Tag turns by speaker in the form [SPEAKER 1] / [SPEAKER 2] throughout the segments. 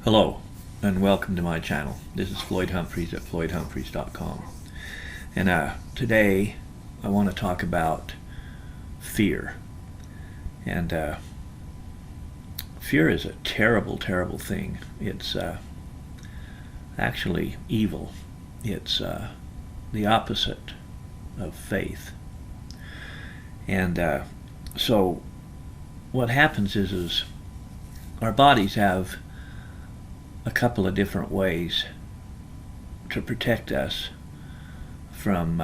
[SPEAKER 1] Hello, and welcome to my channel. This is Floyd Humphreys at floydhumphreys.com. And today I want to talk about fear. And fear is a terrible, terrible thing. It's actually evil. It's the opposite of faith. And so what happens is our bodies have a couple of different ways to protect us from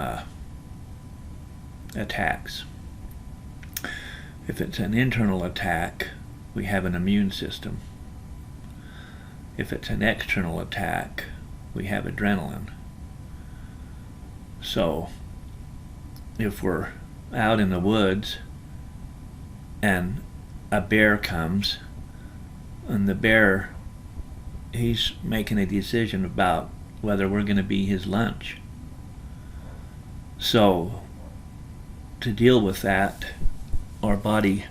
[SPEAKER 1] attacks. If it's an internal attack, we have an immune system. If it's an external attack, we have adrenaline. So if we're out in the woods and a bear comes, and the bear, he's making a decision about whether we're going to be his lunch. So to deal with that, our body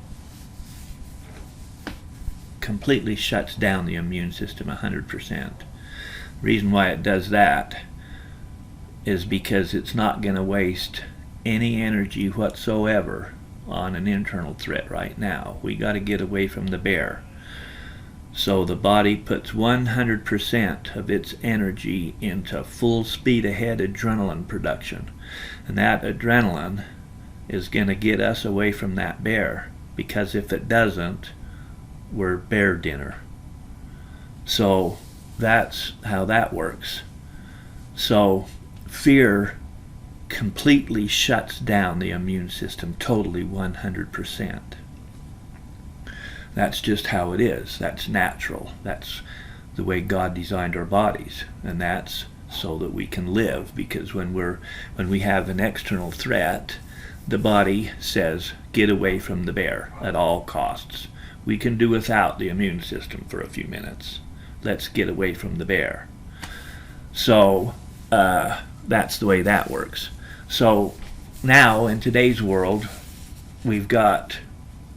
[SPEAKER 1] completely shuts down the immune system 100%. The reason why it does that is because it's not going to waste any energy whatsoever on an internal threat right now. We got to get away from the bear. So the body puts 100% of its energy into full speed ahead adrenaline production. And that adrenaline is going to get us away from that bear, because if it doesn't, we're bear dinner. So that's how that works. So fear completely shuts down the immune system, totally 100%. That's just how it is. That's natural. That's the way God designed our bodies, and that's so that we can live. Because when we have an external threat, the body says, get away from the bear at all costs. We can do without the immune system for a few minutes. Let's get away from the bear. So that's the way that works. So now in today's world, we've got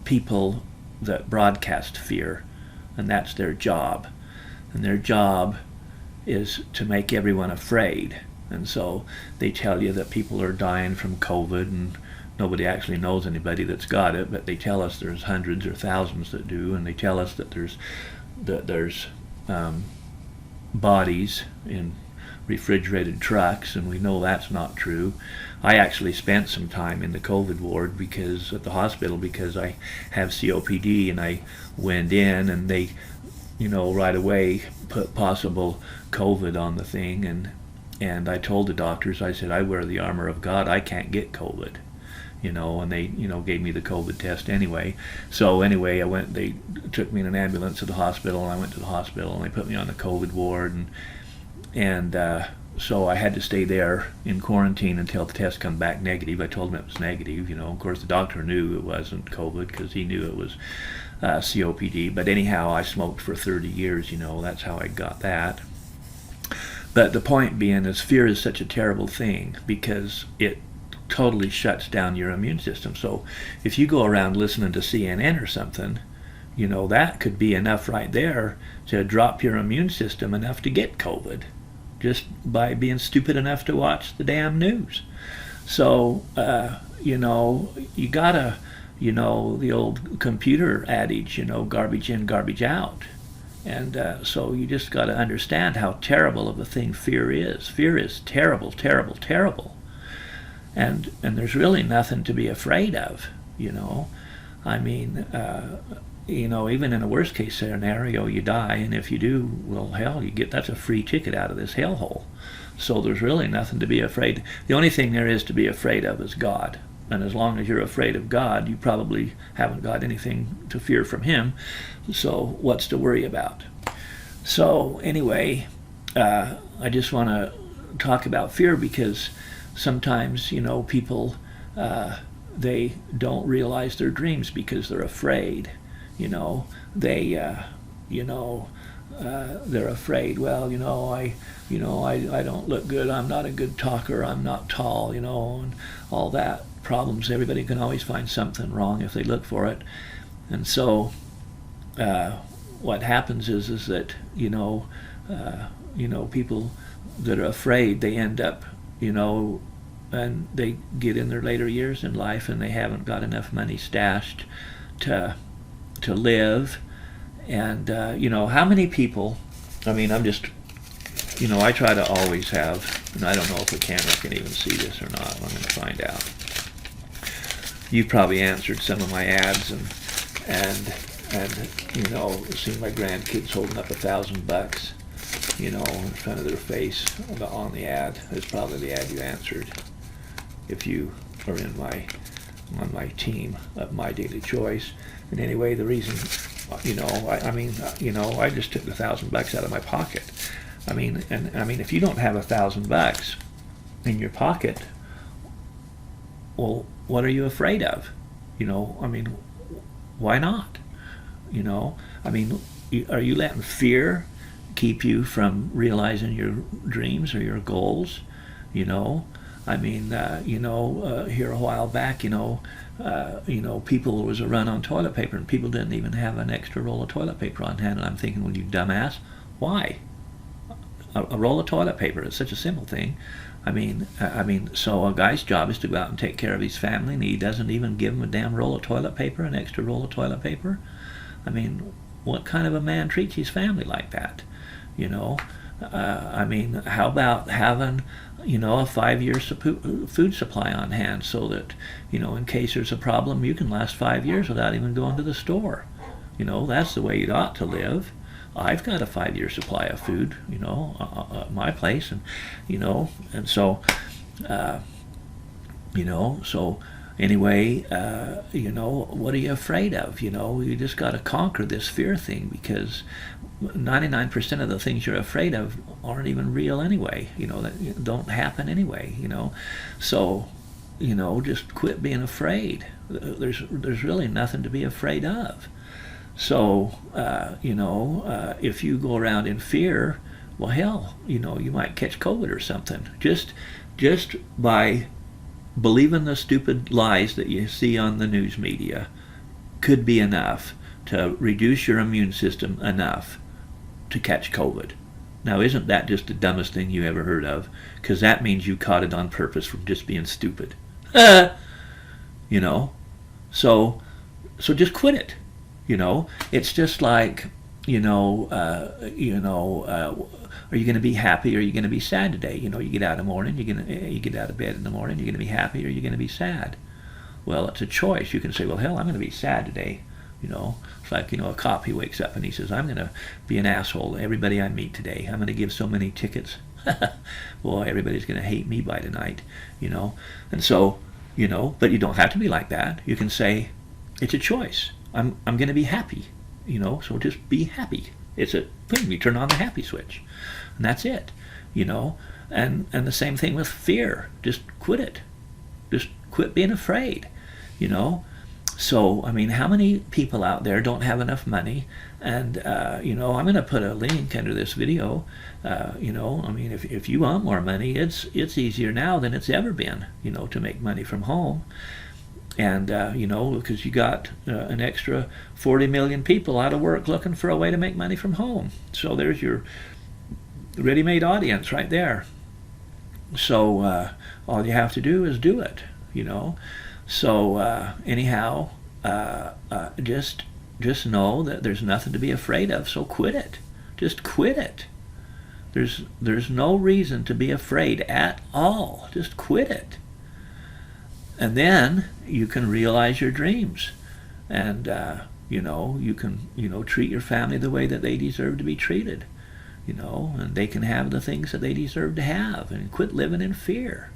[SPEAKER 1] people that broadcast fear, and that's their job. And their job is to make everyone afraid. And so they tell you that people are dying from COVID, and nobody actually knows anybody that's got it, but they tell us there's hundreds or thousands that do, and they tell us that there's bodies in refrigerated trucks, and we know that's not true. I actually spent some time in the COVID ward at the hospital because I have COPD, and I went in and they, right away put possible COVID on the thing, and I told the doctors, I said, I wear the armor of God, I can't get COVID. And they, gave me the COVID test anyway. So anyway, they took me in an ambulance to the hospital, and I went to the hospital, and they put me on the COVID ward, and so I had to stay there in quarantine until the test come back negative. I told them it was negative. Of course, the doctor knew it wasn't COVID because he knew it was COPD. But anyhow, I smoked for 30 years. That's how I got that. But the point being is, fear is such a terrible thing because it totally shuts down your immune system. So if you go around listening to CNN or something, that could be enough right there to drop your immune system enough to get COVID, just by being stupid enough to watch the damn news. So you gotta, the old computer adage, garbage in, garbage out. And so you just gotta understand how terrible of a thing fear is. Fear is terrible, terrible, terrible. And there's really nothing to be afraid of, I mean, even in a worst case scenario, you die, and if you do, well, hell, that's a free ticket out of this hellhole. So there's really nothing to be afraid. The only thing there is to be afraid of is God. And as long as you're afraid of God, you probably haven't got anything to fear from Him. So what's to worry about? So anyway, I just want to talk about fear because sometimes, people, they don't realize their dreams because they're afraid. They're afraid. Well, I don't look good. I'm not a good talker. I'm not tall. And all that. problems. Everybody can always find something wrong if they look for it. And so what happens is that, people that are afraid, they end up, and they get in their later years in life and they haven't got enough money stashed to live. And, how many people, I'm just, I try to always have, and I don't know if the camera can even see this or not. I'm going to find out. You've probably answered some of my ads and seen my grandkids holding up $1,000, in front of their face on the ad. It's probably the ad you answered if you are on my team of My Daily Choice. And anyway, the reason, I just took $1,000 out of my pocket. If you don't have $1,000 in your pocket, well, what are you afraid of? Why not? Are you letting fear keep you from realizing your dreams or your goals? Here a while back, there was a run on toilet paper and people didn't even have an extra roll of toilet paper on hand. And I'm thinking, well, you dumbass, why? A roll of toilet paper is such a simple thing. So a guy's job is to go out and take care of his family, and he doesn't even give him a damn roll of toilet paper, an extra roll of toilet paper. What kind of a man treats his family like that? How about having, a 5-year food supply on hand so that, in case there's a problem, you can last 5 years without even going to the store. That's the way you ought to live. I've got a 5-year supply of food, at my place, and so anyway, what are you afraid of? You just got to conquer this fear thing, because 99% of the things you're afraid of aren't even real anyway. That don't happen anyway. So, just quit being afraid. There's really nothing to be afraid of. So, if you go around in fear, well, hell, you might catch COVID or something. Just by believing the stupid lies that you see on the news media could be enough to reduce your immune system enough to catch COVID. Now, isn't that just the dumbest thing you ever heard of? Because that means you caught it on purpose from just being stupid. So just quit it. It's just like, are you going to be happy or are you going to be sad today? You get out in the morning, you get out of bed in the morning, you're going to be happy or you're going to be sad. Well, it's a choice. You can say, well, hell, I'm going to be sad today. It's like, a cop, he wakes up and he says, I'm going to be an asshole to everybody I meet today. I'm going to give so many tickets. Well, everybody's going to hate me by tonight, And so, but you don't have to be like that. You can say, it's a choice. I'm going to be happy, so just be happy. It's a thing. You turn on the happy switch, and that's it, And the same thing with fear. Just quit it. Just quit being afraid, So, how many people out there don't have enough money? And, I'm going to put a link under this video. If you want more money, it's easier now than it's ever been, to make money from home. And, because you got an extra 40 million people out of work looking for a way to make money from home. So there's your ready-made audience right there. So all you have to do is do it, So anyhow, just know that there's nothing to be afraid of, so quit it. Just quit it. There's no reason to be afraid at all. Just quit it. And then you can realize your dreams. And, you can, treat your family the way that they deserve to be treated. And they can have the things that they deserve to have. And quit living in fear.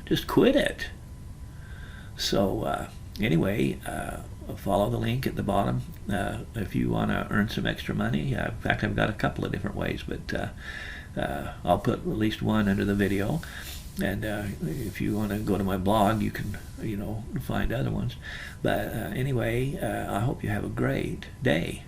[SPEAKER 1] Just quit it. So, anyway, follow the link at the bottom if you want to earn some extra money. In fact, I've got a couple of different ways, but I'll put at least one under the video. And if you want to go to my blog, you can, find other ones. But anyway, I hope you have a great day.